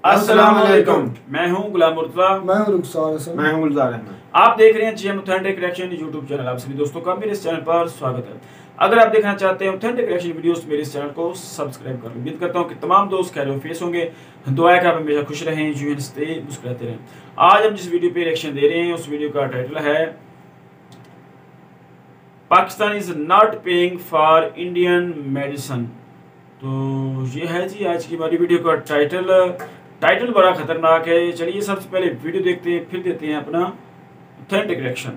अस्सलाम वालेकुम। मैं हूं गुलाम मुर्तज़ा। मैं हूं रुखसार हसन। मैं हूं गुलजार अहमद। आप देख रहे हैं GM authentic reaction YouTube channel. आप सभी दोस्तों का मेरे इस चैनल पर स्वागत है। अगर आप देखना चाहते हैं ऑथेंटिक रिएक्शन वीडियोस, मेरे इस चैनल को सब्सक्राइब कर लो। उम्मीद करता हूं कि तमाम दोस्त खैर फेस होंगे। दुआ है कि आप हमेशा खुश रहें, यूं हंसते मुस्कुराते रहें। आज हम जिस वीडियो पे रिएक्शन दे रहे हैं उस वीडियो का टाइटल है Pakistan is not paying for Indian medicine. तो ये है जी आज की हमारी वीडियो का टाइटल बड़ा खतरनाक है। चलिए सबसे पहले वीडियो देखते हैं, फिर देते हैं अपना ऑथेंटिक रिएक्शन।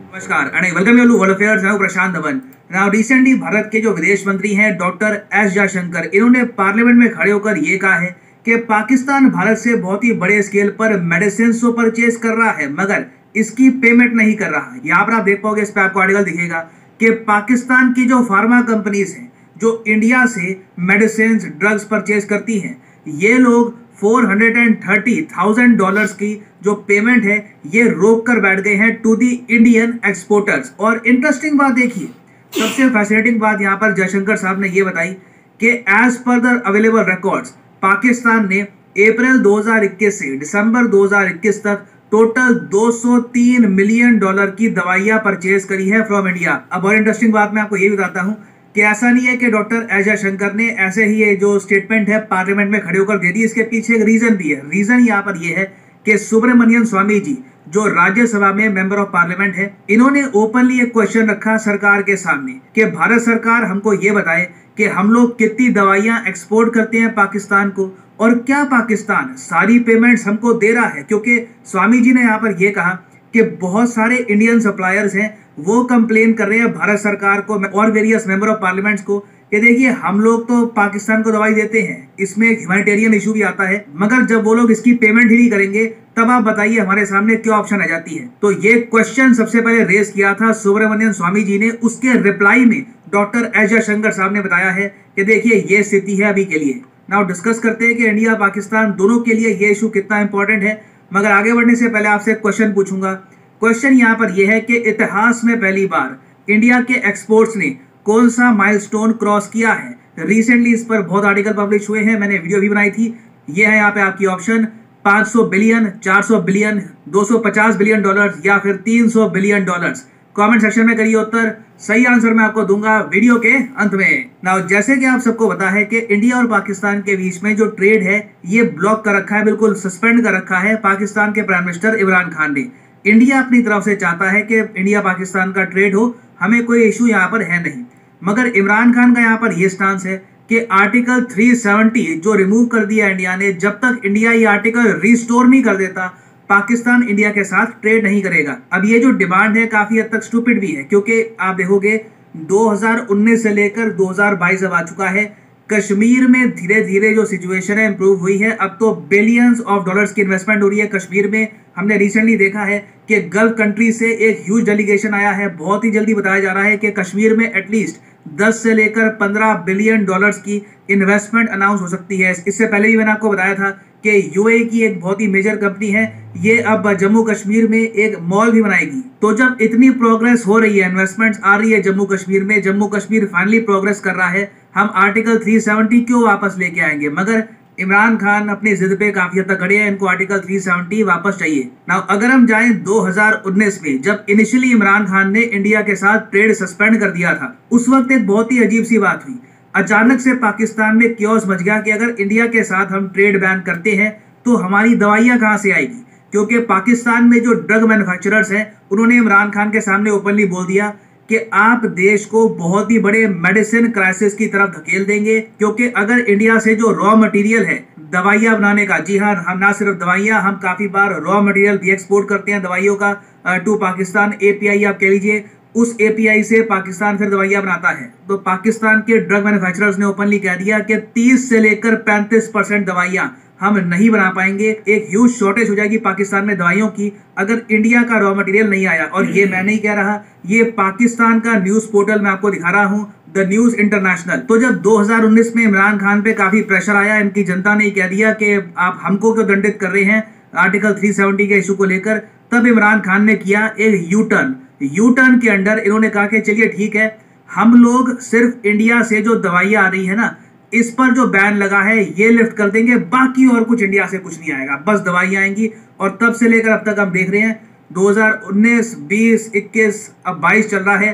नमस्कार and welcome you to world affairs. मैं हूं प्रशांत धवन। नाउ रिसेंटली भारत के जो विदेश मंत्री हैं डॉक्टर एस जयशंकर, इन्होंने पार्लियामेंट में खड़े होकर ये कहा है कि पाकिस्तान भारत से बहुत ही बड़े स्केल पर मेडिसिन तो परचेज कर रहा है मगर इसकी पेमेंट नहीं कर रहा है। यहाँ पर आप देख पाओगे, इस पर आपको आर्टिकल दिखेगा कि पाकिस्तान की जो फार्मा कंपनीज हैं जो इंडिया से मेडिसिन ड्रग्स परचेज करती हैं, ये लोग $430,000 की जो पेमेंट है ये रोक कर बैठ गए हैं टू दी इंडियन एक्सपोर्टर्स। और इंटरेस्टिंग बात देखिए, सबसे फैसिनेटिंग बात यहाँ पर जयशंकर साहब ने ये बताई कि as per the available records Pakistan ने अप्रैल 2021 से दिसंबर 2021 तक टोटल $203 मिलियन की दवाइयां परचेज करी है फ्रॉम इंडिया। अब और इंटरेस्टिंग बात मैं आपको ये बताता हूं कि ऐसा नहीं है कि डॉक्टर एस जयशंकर ने ऐसे ही ये जो स्टेटमेंट है पार्लियामेंट में खड़े होकर दे दी। इसके पीछे एक रीजन भी है। रीजन यहाँ पर ये है कि सुब्रमण्यम स्वामी जी जो राज्यसभा में मेंबर ऑफ पार्लियामेंट है, इन्होंने ओपनली एक क्वेश्चन रखा सरकार के सामने कि भारत सरकार हमको ये बताए कि हम लोग कितनी दवाइयां एक्सपोर्ट करते हैं पाकिस्तान को और क्या पाकिस्तान सारी पेमेंट्स हमको दे रहा है। क्योंकि स्वामी जी ने यहाँ पर यह कहा कि बहुत सारे इंडियन सप्लायर्स हैं वो कंप्लेन कर रहे हैं भारत सरकार को और वेरियस मेंबर ऑफ पार्लियामेंट्स को कि देखिए हम लोग तो पाकिस्तान को दवाई देते हैं, इसमें एक ह्यूमैनिटेरियन इशू भी आता है, मगर जब वो लोग इसकी पेमेंट ही नहीं करेंगे तब आप बताइए हमारे सामने क्या ऑप्शन आ जाती है। तो ये क्वेश्चन सबसे पहले रेज किया था सुब्रमण्यम स्वामी जी ने। उसके रिप्लाई में डॉक्टर एस जयशंकर साहब ने बताया है कि देखिए ये स्थिति है अभी के लिए। नाउ डिस्कस करते हैं कि इंडिया पाकिस्तान दोनों के लिए ये इशू कितना इंपॉर्टेंट है। मगर आगे बढ़ने से पहले आपसे एक क्वेश्चन पूछूंगा। क्वेश्चन यहाँ पर यह है कि इतिहास में पहली बार इंडिया के एक्सपोर्ट्स ने कौन सा माइलस्टोन क्रॉस किया है। रिसेंटली इस पर बहुत आर्टिकल पब्लिश हुए हैं, मैंने वीडियो भी बनाई थी। ये है यहाँ पे आपकी ऑप्शन 500 बिलियन, 400 बिलियन, $250 बिलियन या फिर $300 बिलियन। कमेंट सेक्शन में करिए उत्तर। सही आंसर मैं आपको दूंगा वीडियो के अंत में। नाउ जैसे कि आप सबको पता है कि इंडिया और पाकिस्तान के बीच में जो ट्रेड है ये ब्लॉक कर रखा है, बिल्कुल सस्पेंड कर रखा है पाकिस्तान के प्राइम मिनिस्टर इमरान खान ने। इंडिया अपनी तरफ से चाहता है कि इंडिया पाकिस्तान का ट्रेड हो, हमें कोई इशू यहाँ पर है नहीं। मगर इमरान खान का यहाँ पर यह स्टांस है कि आर्टिकल 370 जो रिमूव कर दिया इंडिया ने, जब तक इंडिया ये आर्टिकल रिस्टोर नहीं कर देता पाकिस्तान इंडिया के साथ ट्रेड नहीं करेगा। अब ये जो डिमांड है काफी हद तक स्टूपिड भी है, क्योंकि आप देखोगे 2019 से लेकर 2022 अब आ चुका है। कश्मीर में धीरे धीरे जो सिचुएशन है इंप्रूव हुई है। अब तो बिलियंस ऑफ डॉलर्स की इन्वेस्टमेंट हो रही है कश्मीर में। हमने रिसेंटली देखा है कि गल्फ कंट्री से एक ह्यूज डेलीगेशन आया है। बहुत ही जल्दी बताया जा रहा है कि कश्मीर में एटलीस्ट 10 से लेकर $15 बिलियन की इन्वेस्टमेंट अनाउंस हो सकती है। इससे पहले भी मैंने आपको बताया था कि यूएई की एक बहुत ही मेजर कंपनी है, ये अब जम्मू कश्मीर में एक मॉल भी बनाएगी। तो जब इतनी प्रोग्रेस हो रही है, इन्वेस्टमेंट्स आ रही है जम्मू कश्मीर में, जम्मू कश्मीर फाइनली प्रोग्रेस कर रहा है, हम आर्टिकल 370 क्यों वापस लेके आएंगे। मगर इमरान खान अपनी जिद पे काफी हद तक खड़े हैं, इनको आर्टिकल 370 वापस चाहिए। नाउ अगर हम जाएं 2019 में, जब इनिशियली इमरान खान ने इंडिया के साथ ट्रेड सस्पेंड कर दिया था, उस वक्त एक बहुत ही अजीब सी बात हुई। अचानक से पाकिस्तान में क्योस मच गया कि अगर इंडिया के साथ हम ट्रेड बैन करते हैं तो हमारी दवाइयां कहां से आएगी। क्योंकि पाकिस्तान में जो ड्रग मैन्युफैक्चरर्स हैं उन्होंने इमरान खान के सामने ओपनली बोल दिया कि आप देश को बहुत ही बड़े मेडिसिन क्राइसिस की तरफ धकेल देंगे। क्योंकि अगर इंडिया से जो रॉ मटेरियल है दवाइयां बनाने का, जी हाँ, हम ना सिर्फ दवाइयां, हम काफी बार रॉ मटेरियल भी एक्सपोर्ट करते हैं दवाइयों का टू पाकिस्तान। एपीआई आप कह लीजिए, उस एपीआई से पाकिस्तान फिर दवाइयां बनाता है। तो पाकिस्तान के ड्रग मैन्युफैक्चरर्स ने ओपनली कह दिया कि 30 से लेकर 35% दवाइयां हम नहीं बना पाएंगे। एक ह्यूज शॉर्टेज हो जाएगी पाकिस्तान में दवाइयों की अगर इंडिया का रॉ मटेरियल नहीं आया। और ये मैं नहीं कह रहा, ये पाकिस्तान का न्यूज पोर्टल मैं आपको दिखा रहा हूं, द न्यूज इंटरनेशनल। तो जब 2019 में इमरान खान पे काफी प्रेशर आया, इनकी जनता ने कह दिया कि आप हमको क्यों दंडित कर रहे हैं आर्टिकल 370 के इशू को लेकर, तब इमरान खान ने किया एक यू टर्न के अंडर इन्होंने कहा कि चलिए ठीक है, हम लोग सिर्फ इंडिया से जो दवाइयां आ रही है ना, इस पर जो बैन लगा है ये लिफ्ट कर देंगे, बाकी और कुछ इंडिया से कुछ नहीं आएगा, बस दवाइयां आएंगी। और तब से लेकर अब तक हम देख रहे हैं 2019, 20, 21, अब 22 चल रहा है,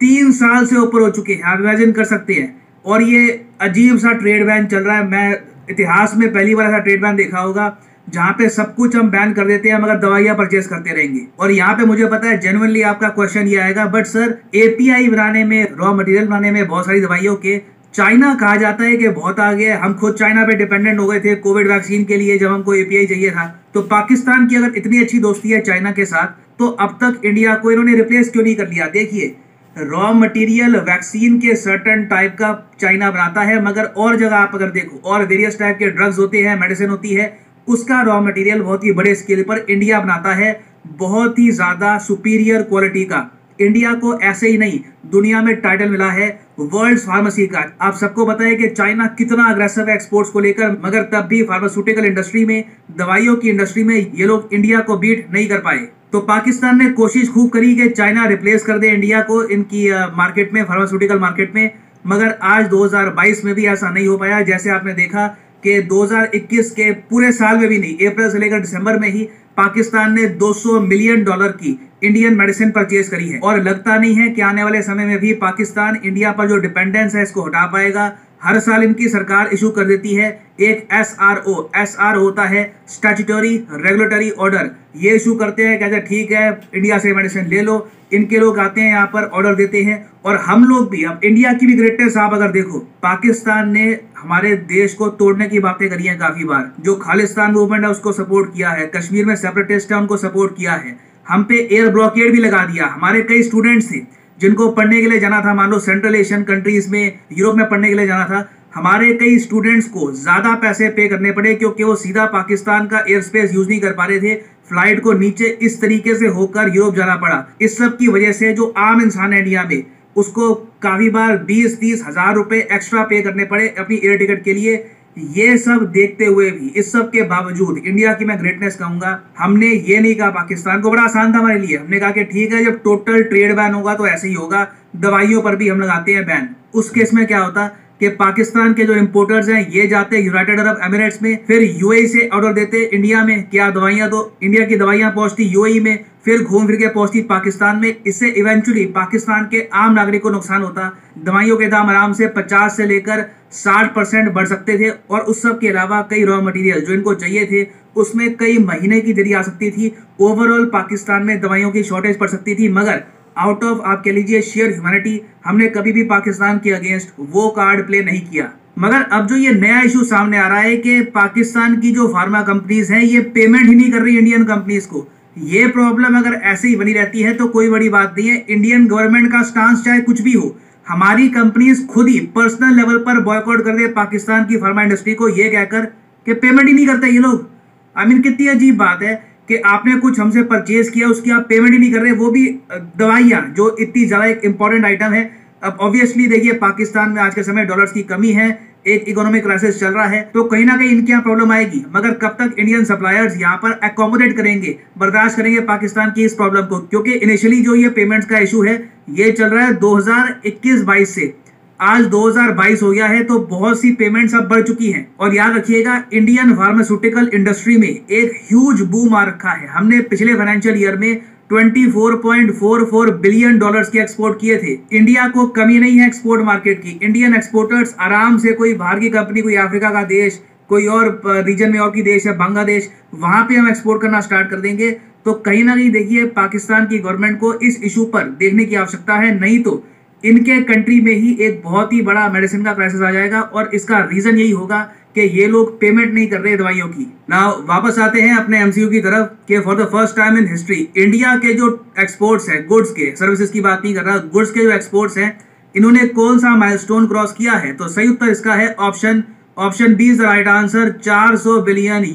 3 साल से ऊपर हो चुके हैं, आप इमेजिन कर सकते हैं। और ये अजीब सा ट्रेड बैन चल रहा है। मैं इतिहास में पहली बार ऐसा ट्रेड बैन देखा होगा जहां पे सब कुछ हम बैन कर देते हैं मगर दवाइयां परचेस करते रहेंगे। और यहाँ पे मुझे पता है जेन्युइनली आपका क्वेश्चन ये आएगा, बट सर एपीआई बनाने में, रॉ मटेरियल बनाने में बहुत सारी दवाइयों के चाइना कहा जाता है कि बहुत आगे है। हम खुद चाइना पे डिपेंडेंट हो गए थे कोविड वैक्सीन के लिए, जब हमको एपीआई चाहिए था। तो पाकिस्तान की अगर इतनी अच्छी दोस्ती है चाइना के साथ, तो अब तक इंडिया को इन्होंने रिप्लेस क्यों नहीं कर लिया? देखिए, रॉ मटेरियल वैक्सीन के सर्टन टाइप का चाइना बनाता है, मगर और जगह आप अगर देखो, और वेरियस टाइप के ड्रग्स होते हैं, मेडिसिन होती है, उसका रॉ मटेरियल बहुत ही बड़े स्केल पर इंडिया बनाता है, बहुत ही ज्यादा सुपीरियर क्वालिटी का। इंडिया को ऐसे ही नहीं, दुनिया में टाइटल मिला है वर्ल्ड फार्मेसी का। आप सबको पता है कि चाइना कितना अग्रेसिव है एक्सपोर्ट्स को लेकर, मगर तब भी फार्मास्यूटिकल इंडस्ट्री में, दवाइयों की इंडस्ट्री में ये लोग इंडिया को बीट नहीं कर पाए। तो पाकिस्तान ने कोशिश खूब करी कि चाइना रिप्लेस कर दे इंडिया को इनकी मार्केट में, फार्मास्यूटिकल मार्केट में, मगर आज 2022 में भी ऐसा नहीं हो पाया। जैसे आपने देखा कि 2021 के पूरे साल में भी नहीं, अप्रैल से लेकर दिसंबर में ही पाकिस्तान ने $200 मिलियन की इंडियन मेडिसिन परचेज करी है। और लगता नहीं है कि आने वाले समय में भी पाकिस्तान इंडिया पर जो डिपेंडेंस है इसको हटा पाएगा। हर साल इनकी सरकार इशू कर देती है एक SR होता है स्टैट्यूटरी रेगुलेटरी ऑर्डर, ये इशू करते हैं, कहते हैं ठीक है इंडिया से मेडिसिन ले लो। इनके लोग आते हैं यहाँ पर, ऑर्डर देते हैं, और हम लोग भी, अब इंडिया की भी ग्रेटनेस आप अगर देखो, पाकिस्तान ने हमारे देश को तोड़ने की बातें करी हैं काफी बार। जो खालिस्तान मूवमेंट है उसको सपोर्ट किया है, कश्मीर में सेपरेटिस्ट है उनको सपोर्ट किया है, हम पे एयर ब्लॉकेड भी लगा दिया। हमारे कई स्टूडेंट्स थे जिनको पढ़ने के लिए जाना था, मान लो सेंट्रल एशियन कंट्रीज में, यूरोप में पढ़ने के लिए जाना था, हमारे कई स्टूडेंट्स को ज्यादा पैसे पे करने पड़े क्योंकि वो सीधा पाकिस्तान का एयर स्पेस यूज नहीं कर पा रहे थे, फ्लाइट को नीचे इस तरीके से होकर यूरोप जाना पड़ा। इस सब की वजह से जो आम इंसान है इंडिया में, उसको काफी बार 20-30 हजार रुपए एक्स्ट्रा पे करने पड़े अपनी एयर टिकट के लिए। ये सब देखते हुए भी, इस सब के बावजूद, इंडिया की मैं ग्रेटनेस कहूंगा, हमने ये नहीं कहा पाकिस्तान को, बड़ा आसान था हमारे लिए, हमने कहा कि ठीक है जब टोटल ट्रेड बैन होगा तो ऐसे ही होगा, दवाइयों पर भी हम लगाते हैं बैन। उस केस में क्या होता कि पाकिस्तान के जो इंपोर्टर्स हैं ये जाते यूनाइटेड अरब एमिरेट्स में, फिर यूएई से ऑर्डर देते इंडिया में, क्या दवाइयां दो, इंडिया की दवाइयां पहुंचती यूएई में, फिर घूम फिर के पहुंचती पाकिस्तान में। इससे इवेंचुअली पाकिस्तान के आम नागरिक को नुकसान होता। दवाइयों के दाम आराम से 50 से लेकर 60% बढ़ सकते थे, और उस सब के अलावा कई रॉ मटेरियल जो इनको चाहिए थे उसमें कई महीने की देरी आ सकती थी। ओवरऑल पाकिस्तान में दवाइयों की शॉर्टेज पड़ सकती थी, मगर आउट ऑफ आप कह लीजिए शेयर ह्यूमैनिटी, हमने कभी भी पाकिस्तान के अगेंस्ट वो कार्ड प्ले नहीं किया। मगर अब जो ये नया इशू सामने आ रहा है कि पाकिस्तान की जो फार्मा कंपनीज हैं ये पेमेंट ही नहीं कर रही इंडियन कंपनीज को, ये प्रॉब्लम अगर ऐसे ही बनी रहती है तो कोई बड़ी बात नहीं है। इंडियन गवर्नमेंट का स्टांस चाहे कुछ भी हो, हमारी कंपनीज खुद ही पर्सनल लेवल पर बॉयकॉट कर दे पाकिस्तान की फार्मा इंडस्ट्री को, ये कहकर कि पेमेंट ही नहीं करते ये लोग। आई मीन कितनी अजीब बात है कि आपने कुछ हमसे परचेज किया, उसकी आप पेमेंट ही नहीं कर रहे, वो भी दवाइयां जो इतनी ज्यादा एक इंपॉर्टेंट आइटम है। अब ऑब्वियसली देखिए पाकिस्तान में आज के समय डॉलर्स की कमी है, एक इकोनॉमिक क्राइसिस चल रहा है, तो कहीं ना कहीं इनके यहाँ प्रॉब्लम आएगी। मगर कब तक इंडियन सप्लायर्स यहाँ पर अकोमोडेट करेंगे, बर्दाश्त करेंगे पाकिस्तान की इस प्रॉब्लम को? क्योंकि इनिशियली जो ये पेमेंट्स का इशू है ये चल रहा है 2021-22 से, आज 2022 हो गया है, तो बहुत सी पेमेंट्स अब बढ़ चुकी हैं। और याद रखिएगा इंडियन फार्मास्यूटिकल इंडस्ट्री में एक ह्यूज बूम आ रखा है। हमने पिछले फाइनेंशियल ईयर में $24.44 बिलियन के एक्सपोर्ट किए थे। इंडिया को कमी नहीं है एक्सपोर्ट मार्केट की। इंडियन एक्सपोर्टर्स आराम से, कोई बाहर की कंपनी, कोई अफ्रीका का देश, कोई और रीजन में और की देश है, बांग्लादेश, वहां पे हम एक्सपोर्ट करना स्टार्ट कर देंगे। तो कहीं ना कहीं देखिए पाकिस्तान की गवर्नमेंट को इस इशू पर देखने की आवश्यकता है, नहीं तो इनके कंट्री में ही एक बहुत ही बड़ा मेडिसिन का क्राइसिस आ जाएगा। और इसका रीजन यही होगा कि ये लोग पेमेंट नहीं कर रहे दवाइयों की। नाउ वापस आते हैं अपने एमसीयू की तरफ कि for the first time in history India के जो एक्सपोर्ट्स है, गुड्स के, सर्विसेज की बात नहीं कर रहा, गुड्स के जो एक्सपोर्ट्स हैं, इन्होंने कौन सा माइलस्टोन क्रॉस किया है? तो सही उत्तर इसका है option B is the right answer, $400 billion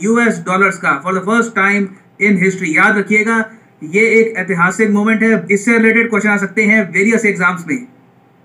का for the first time in history. याद रखिएगा ये एक ऐतिहासिक मोमेंट है। इससे रिलेटेड क्वेश्चन आ सकते हैं वेरियस एग्जाम्स में।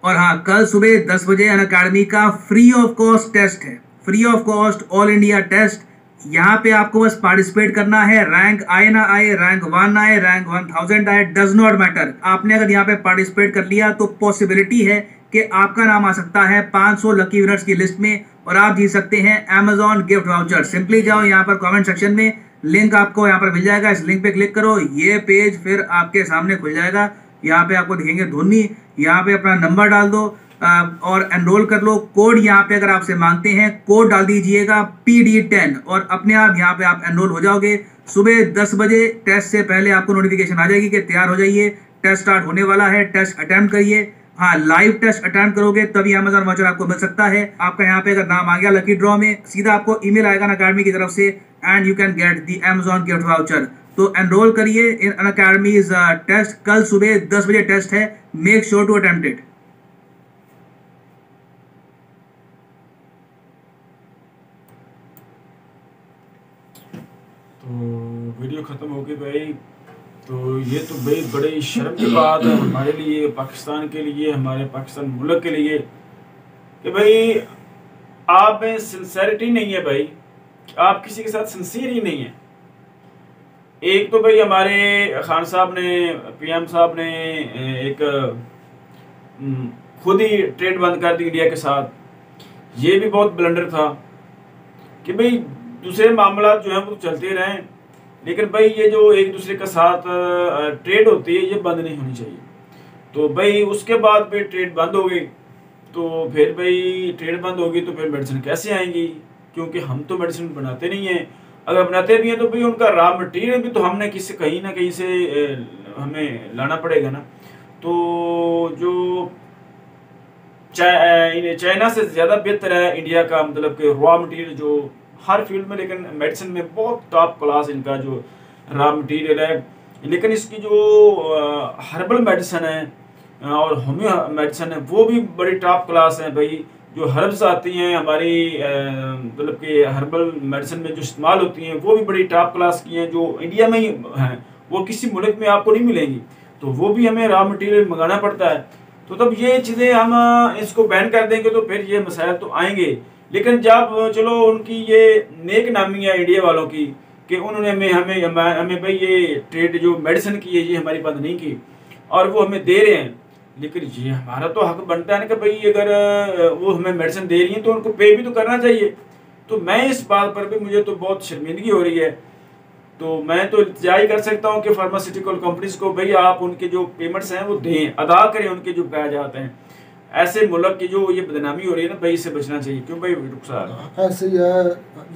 और हाँ, कल सुबह 10 बजे अनअकैडमी का फ्री ऑफ कॉस्ट टेस्ट है, free of cost all India test. यहाँ पे आपको बस पार्टिसिपेट करना है, रैंक आए ना आए, रैंक 1 आए, रैंक 1000 आए, डज नॉट मैटर। आपने अगर यहाँ पे पार्टिसिपेट कर लिया तो पॉसिबिलिटी है कि आपका नाम आ सकता है 500 लकी विनर्स की लिस्ट में। और आप जीत सकते हैं Amazon गिफ्ट वाउचर। सिंपली जाओ यहाँ पर कमेंट सेक्शन में, लिंक आपको यहाँ पर मिल जाएगा, इस लिंक पे क्लिक करो, ये पेज फिर आपके सामने खुल जाएगा। यहाँ पे आपको दिखेंगे धोनी, यहाँ पे अपना नंबर डाल दो और एनरोल कर लो। कोड यहाँ पे अगर आपसे मांगते हैं, कोड डाल दीजिएगा PD10 और अपने आप यहाँ पे आप एनरोल हो जाओगे। सुबह 10 बजे टेस्ट से पहले आपको नोटिफिकेशन आ जाएगी कि तैयार हो जाइए, टेस्ट स्टार्ट होने वाला है, टेस्ट अटेम्प्ट करिए। हाँ, लाइव टेस्ट अटेम्प्ट करोगे तभी Amazon वाउचर आपको मिल सकता है। आपका यहाँ पे अगर नाम आ गया लकी ड्रॉ में, सीधा आपको ईमेल आएगा अनअकैडमी की तरफ से and you can get the Amazon gift voucher. तो एनरोल करिए इन अनअकैडमीज टेस्ट। कल सुबह 10 बजे टेस्ट है, make sure to attempt it. तो वीडियो ख़त्म हो गई भाई। तो ये तो भाई बड़ी शर्म की बात है हमारे लिए, पाकिस्तान के लिए, हमारे पाकिस्तान मुल्क के लिए कि भाई आप में सिंसेरिटी नहीं है भाई, आप किसी के साथ सिंसियर ही नहीं है। एक तो भाई हमारे खान साहब ने, PM साहब ने एक खुद ही ट्रेड बंद कर दी इंडिया के साथ। ये भी बहुत ब्लंडर था कि भाई दूसरे मामला जो हैं वो चलते रहें, लेकिन भाई ये जो एक दूसरे के साथ ट्रेड होती है ये बंद नहीं होनी चाहिए। तो भाई उसके बाद भाई ट्रेड बंद हो गई, तो फिर भाई ट्रेड बंद होगी तो फिर मेडिसिन कैसे आएंगी, क्योंकि हम तो मेडिसिन बनाते नहीं हैं। अगर बनाते भी हैं तो भाई उनका रॉ मटेरियल भी तो हमने किसी कहीं ना कहीं से हमें लाना पड़ेगा ना। तो जो चाइना से ज़्यादा बेहतर है इंडिया का, मतलब कि रॉ मटेरियल जो हर फील्ड में, लेकिन मेडिसिन में बहुत टॉप क्लास इनका जो रॉ मटेरियल है। लेकिन इसकी जो हर्बल मेडिसिन है और होम्यो मेडिसिन है वो भी बड़ी टॉप क्लास है भाई। जो हर्ब्स आती हैं हमारी मतलब कि हर्बल मेडिसिन में जो इस्तेमाल होती हैं वो भी बड़ी टॉप क्लास की हैं, जो इंडिया में ही हैं, वो किसी मुल्क में आपको नहीं मिलेंगी। तो वो भी हमें रॉ मटेरियल मंगाना पड़ता है। तो तब ये चीज़ें हम इसको बैन कर देंगे तो फिर ये मसाइल तो आएंगे। लेकिन जब चलो उनकी ये नेक नामी है इंडिया वालों की कि उन्होंने हमें भाई ये ट्रेड जो मेडिसिन की है ये हमारी बंद नहीं की और वो हमें दे रहे हैं, लेकिन ये हमारा तो हक बनता है ना कि भाई अगर वो हमें मेडिसिन दे रही हैं तो उनको पे भी तो करना चाहिए। तो मैं इस बात पर भी मुझे तो बहुत शर्मिंदगी हो रही है। तो मैं तो इल्तिजा ही कर सकता हूँ कि फार्मास्यूटिकल कंपनीज को भाई आप उनके जो पेमेंट्स हैं वो दें, अदा करें उनके जो बकाया जाते हैं। ऐसे मुल्क की जो ये बदनामी हो रही है ना भाई, इससे बचना चाहिए। क्यों भाई रुखसार? ऐसे ही है,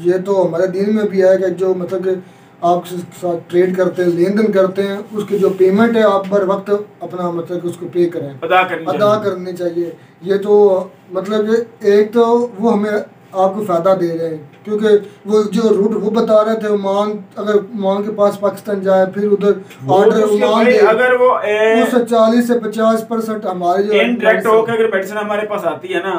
ये तो हमारे दीन में भी है कि जो मतलब कि आप साथ ट्रेड करते हैं, लेन देन करते हैं, उसकी जो पेमेंट है आप बर वक्त अपना मतलब कि उसको पे करें, अदा करनी चाहिए। ये तो मतलब एक तो वो हमें आपको फ़ायदा दे रहे हैं, क्योंकि वो जो रूट वो बता रहे थे ओमान, अगर ओमान के पास पाकिस्तान जाए फिर उधर ऑर्डर ओमान दे, अगर वो उससे 40 से 50% हमारे जो इनडायरेक्ट होकर अगर मेडिसिन हमारे पास आती है ना,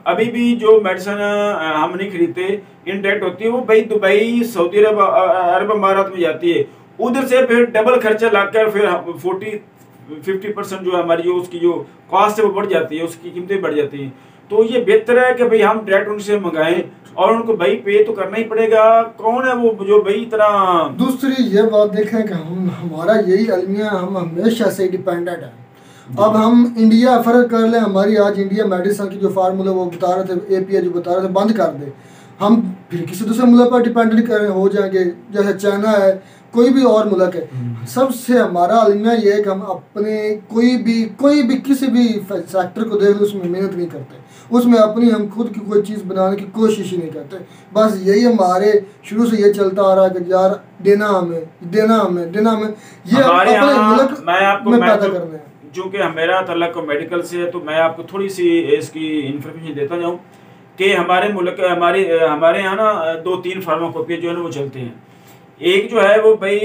अभी भी जो मेडिसिन हम नहीं खरीदते इनडायरेक्ट होती है, वो भाई दुबई, सऊदी अरब अमारात में जाती है, उधर से फिर डबल खर्चा लाकर फिर 40-50% जो हमारी जो उसकी जो कॉस्ट है वो बढ़ जाती है, उसकी कीमतें बढ़ जाती हैं। तो ये बेहतर है कि भाई हम डायरेक्ट उनसे मंगाएं और उनको भाई पे तो करना ही पड़ेगा। कौन है वो जो भाई इतना। दूसरी ये बात देखें कि हमारा यही अलमिया, हम हमेशा से डिपेंडेंट है। अब हम इंडिया फर्क कर लें, हमारी आज इंडिया मेडिसिन की जो फार्मूला वो बता रहे थे, API जो बता रहे थे बंद कर दे, हम फिर किसी दूसरे मुल्क पर डिपेंडेंट हो जाएंगे, जैसे चाइना है, कोई भी और मुल्क है। सबसे हमारा अलमिया ये है कि हम अपने कोई भी किसी भी सेक्टर को देख लो, उसमें मेहनत नहीं करते, उसमें अपनी हम खुद की कोई चीज़ बनाने की कोशिश ही नहीं करते। बस यही हमारे शुरू से ये चलता आ रहा है कि यार देना हमें ये अपने मुल्क में पैदा करना है। चूँकि मेरा तल्लक मेडिकल से है तो मैं आपको थोड़ी सी इसकी इन्फॉर्मेशन देता जाऊँ कि हमारे मुल्क हमारे यहाँ ना 2-3 फार्माकोपिया जो है ना वो चलते हैं। एक जो है वो भाई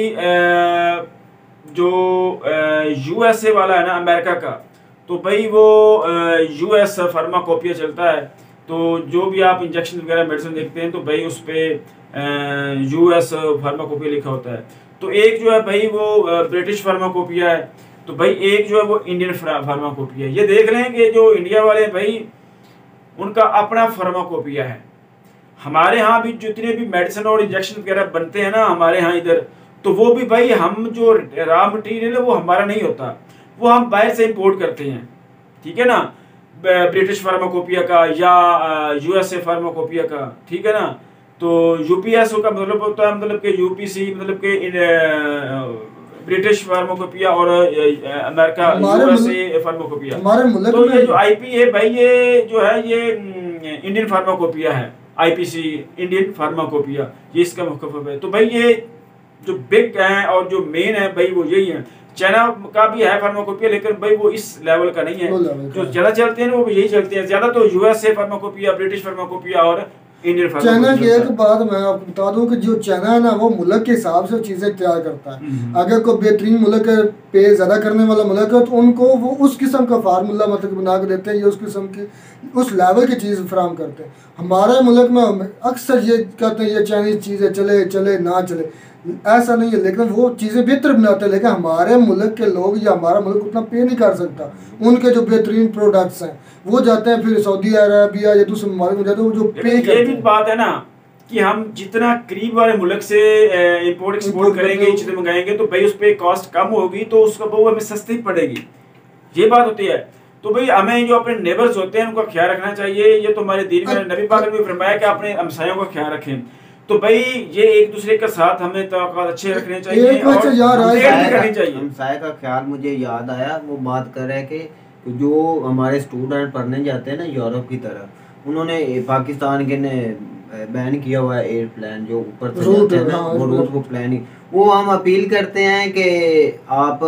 जो USA वाला है ना, अमेरिका का, तो भाई वो US फार्माकोपिया चलता है। तो जो भी आप इंजेक्शन वगैरह मेडिसिन देखते हैं तो भाई उस पर US फार्माकोपिया लिखा होता है। तो एक जो है भाई वो ब्रिटिश फार्माकोपिया है, तो भाई एक जो है वो इंडियन फार्माकोपिया है। ये देख रहे हैं कि जो इंडिया वाले भाई उनका अपना फार्माकोपिया है। हमारे यहाँ भी जितने भी मेडिसिन और इंजेक्शन वगैरह बनते हैं ना हमारे यहाँ इधर, तो वो भी भाई हम जो रॉ मटेरियल है वो हमारा नहीं होता, वो हम बाहर से इंपोर्ट करते हैं, ठीक है ना। ब्रिटिश फार्माकोपिया का या यूएसए फार्माकोपिया का, ठीक है ना। तो यूपीएसओ का मतलब होता है मतलब कि यूपीसी मतलब कि ब्रिटिश फार्माकोपिया और अमेरिका यूएसए फार्माकोपिया। हमारे मुल्क तो में ये जो आईपी है भाई, ये जो है ये इंडियन फार्माकोपिया है, आईपीसी इंडियन फार्माकोपिया, ये इसका मुख्तलिफ है। तो भाई ये जो बिग है और जो मेन है भाई वो यही है। चाइना का भी है फार्माकोपिया, लेकिन भाई वो इस लेवल का नहीं है। जो ज्यादा चलते हैं वो यही चलते हैं ज्यादा, तो यूएसए फार्माकोपिया, ब्रिटिश फार्माकोपिया और इंडियन चाइना की फार्माकोपिया। एक बात मैं आपको बता दूं कि जो चाइना है ना, वो मुल्क के हिसाब से चीज़ें तैयार करता है। अगर कोई बेहतरीन मुल्क है, पे ज़्यादा करने वाला मुल्क है, तो उनको वो उस किस्म का फार्मूला मतलब बना के देते हैं, या उस किस्म की उस लेवल की चीज़ फराम करते हैं। हमारे मुल्क में अक्सर ये कहते हैं ये चाइनीज़ चीज़ें चले चले ना चले, ऐसा नहीं है, लेकिन वो चीज़ें बेहतर बनाते हैं। लेकिन हमारे मुल्क के लोग या हमारा मुल्क उतना पे नहीं कर सकता। उनके जो बेहतरीन प्रोडक्ट्स हैं वो जाते हैं फिर सऊदी अरबिया या दूसरे ममालिक में जाते हैं, वो जो पे करते हैं। ये भी बात है ना कि हम जितना करीब वाले मुल्क से इंपोर्ट एक्सपोर्ट करेंगे, चीजें मंगाएंगे, तो भाई उस पर कॉस्ट कम होगी, तो उसका वो हमें सस्ती पड़ेगी, ये बात होती है। तो भाई हमें जो अपने नेबर्स होते हैं उनका ख्याल रखना चाहिए। ये तो हमारे दीन में नबी पाक ने भी फरमाया कि अपने हमसायों का ख्याल रखें। तो भाई ये एक दूसरे के साथ हमें तवक्कुल अच्छे रखने चाहिए और करनी चाहिए। हमसाये का ख्याल मुझे याद आया, वो बात कर रहे हैं कि जो हमारे स्टूडेंट पढ़ने जाते हैं ना यूरोप की तरफ, उन्होंने पाकिस्तान के ने बैन किया हुआ है एयरप्लेन जो ऊपर से जाते हैं ना, वो रूट वो प्लानिंग। वो हम अपील करते हैं कि आप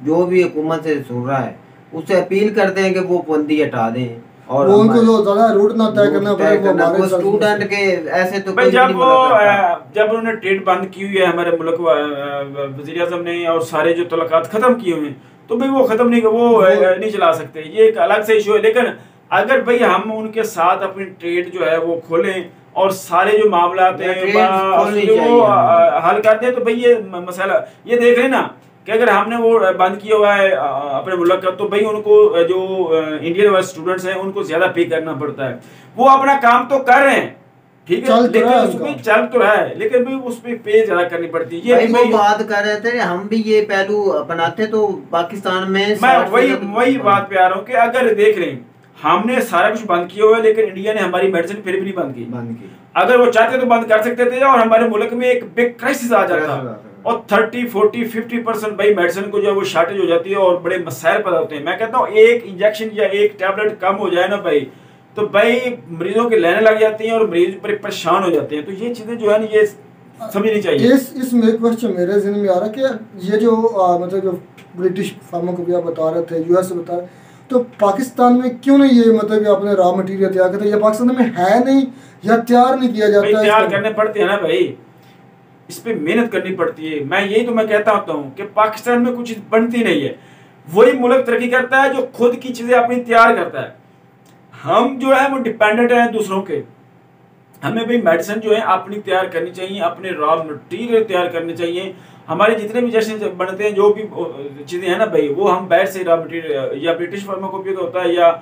जो भी हुकूमत से सुन रहा है उससे अपील करते हैं कि वो बंदी हटा दें और उनको जो ज़्यादा रूट ना तय करना पड़े, वो हमारे स्टूडेंट के ऐसे तो भाई जब उन्होंने ट्रेड बंद की हुई है हमारे मुल्क वज़ीर आज़म ने और सारे जो तलक़ात खत्म किए हुए हैं, तो भाई वो खत्म नहीं, वो नहीं चला सकते, ये एक अलग से इशू है। लेकिन अगर भाई हम उनके साथ अपनी ट्रेड जो है वो खोलें और सारे जो मामला वो हल कर दें, तो भाई ये मसला ये देख रहे ना कि अगर हमने वो बंद किया हुआ है अपने मुल्क का, तो भाई उनको जो इंडियन स्टूडेंट्स हैं उनको ज्यादा पे करना पड़ता है। वो अपना काम तो कर रहे हैं, ठीक है, लेकिन उसमें चल तो रहा है, लेकिन भी उस पे पे ज्यादा करनी पड़ती है। ये वो बात कर रहे थे, हम भी ये पहलू अपनाते तो पाकिस्तान में मैं वही बात पे आ रहा हूँ कि अगर देख रहे हैं हमने सारा कुछ बंद किया हुआ है, लेकिन इंडिया ने हमारी मेडिसिन फिर भी नहीं बंद की। अगर वो चाहते तो बंद कर सकते थे और हमारे मुल्क में एक बिग क्राइसिस आ जाता और 30, 40, 50% भाई मेडिसिन को जो है वो शॉर्टेज हो जाती है और बड़े मसाइल पैदा होते हैं। मैं कहता हूँ एक इंजेक्शन या एक टैबलेट कम हो जाए ना भाई, तो भाई मरीजों की लाइनें लग जाती हैं और मरीज बड़े परेशान हो जाते हैं। तो ये चीजें जो है ना ये समझनी चाहिए। इसमें एक क्वेश्चन मेरे ज़हन में आ रहा है कि ये जो मतलब जो ब्रिटिश फार्माकोपिया बता रहे थे, यूएस से बता रहे, तो पाकिस्तान में क्यों नहीं ये मतलब अपने रॉ मटेरियल तैयार करते? ये पाकिस्तान में है नहीं या तैयार नहीं किया जाता? तैयार करने पड़ते हैं ना भाई, इस पे मेहनत करनी पड़ती है। मैं कहता होता हूँ कि पाकिस्तान में कुछ बनती नहीं है। वही मुल्क तरक्की करता है जो खुद की चीजें अपनी तैयार करता है। हम जो है वो डिपेंडेंट हैं दूसरों के। हमें भाई मेडिसिन जो है अपनी तैयार करनी चाहिए, अपने रॉ मटेरियल तैयार करने चाहिए। हमारे जितने भी जैसे बनते हैं जो भी चीज़ें हैं ना भाई, वो हम बाहर से रॉ मटेरियल या ब्रिटिश फार्माकोपिया का होता है या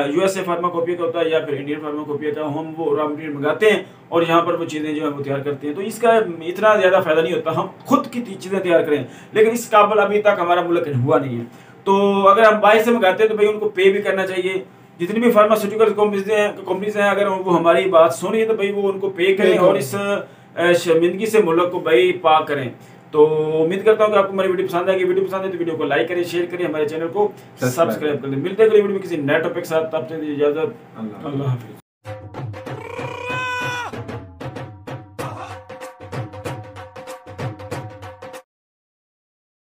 यूएसए फार्माकोपिया का होता है या फिर इंडियन फार्माकोपिया का, हम वो रॉ मटेरियल मंगाते हैं और यहाँ पर वो चीज़ें जो है वो तैयार करते हैं। तो इसका इतना ज़्यादा फायदा नहीं होता हम खुद की चीज़ें तैयार करें, लेकिन इस काबिल अभी तक हमारा मुल्क हुआ नहीं है। तो अगर हम बाहर से मंगाते हैं तो भाई उनको पे भी करना चाहिए। जितनी भी फार्मास्यूटिकल कंपनीज हैं अगर वो हमारी बात सुन रही है तो भाई वो उनको पे करें और इस शर्मिंदगी से मुल्क को भाई पाक करें। तो उम्मीद करता हूँ कि आपको हमारी वीडियो पसंद आएगी। वीडियो पसंद है तो वीडियो को लाइक करें, शेयर करें, हमारे चैनल को सब्सक्राइब करें। मिलते हैं अगली वीडियो में किसी नए टॉपिक के साथ। तब तक इजाजत, अल्लाह हाफिज़।